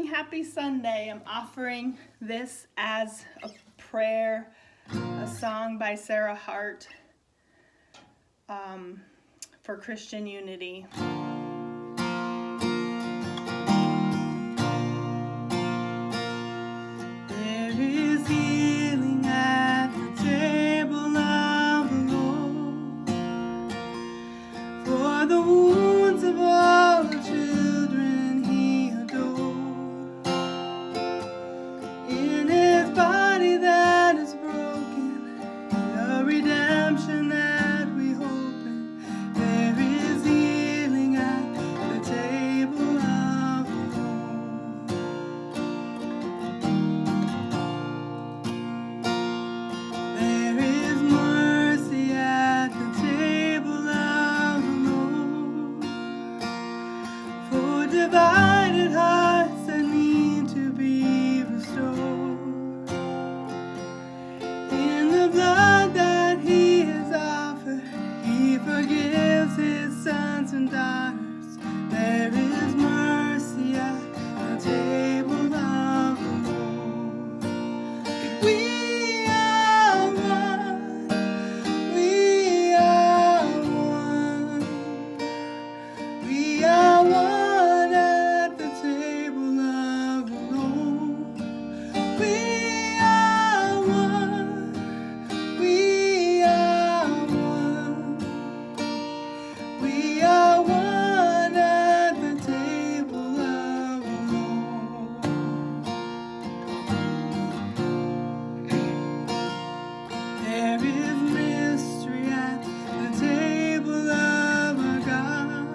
happy Sunday. I'm offering this as a prayer, a song by Sarah Hart for Christian unity. There is healing at the table of the Lord for the wounds of all the children He adored. In His body that is broken, the redemption that we hope in, there is healing at the table of the Lord. There is mercy at the table of the Lord for divided hearts that need to be restored. In the blood that He has offered, He forgives His sons and daughters. There is mercy at the table of the Lord. We are one. We are one. We are one at the table of the Lord. We are one. We are one. We are one at the table of the Lord. There is mystery at the table of our God.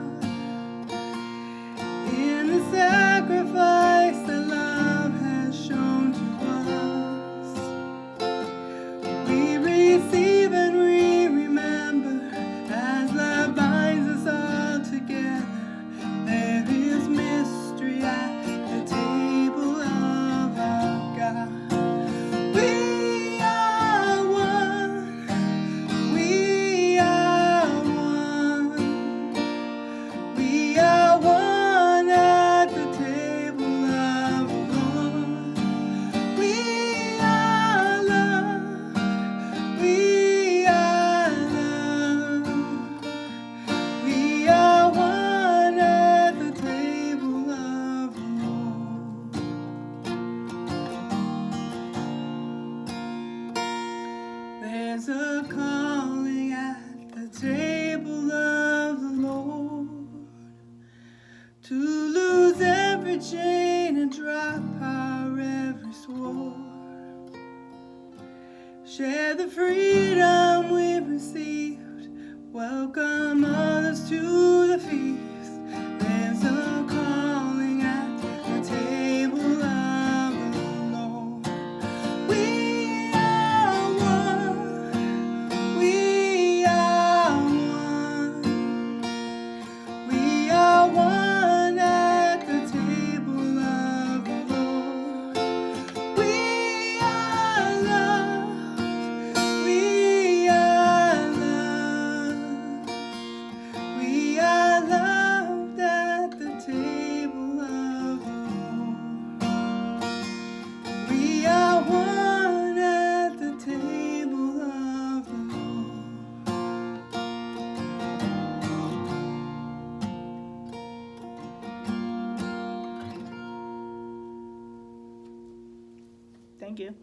In the sacrifice that love has shown to us, we receive and we remember as love binds us all together. There is mystery at the table of our God. We are one. We are one. We are one at the table of the Lord. We are love. We are love. We are one at the table of the Lord. There's a calling at the table of the Lord to lose every chain and drop our every sword. Share the freedom we've received, welcome others to the feast. There's a calling at the table of the Lord. We are one. We are one. We are one at the table of the Lord. We are loved. We are loved. We are loved at the table of the Lord. We are one at the table of the Lord. Thank you.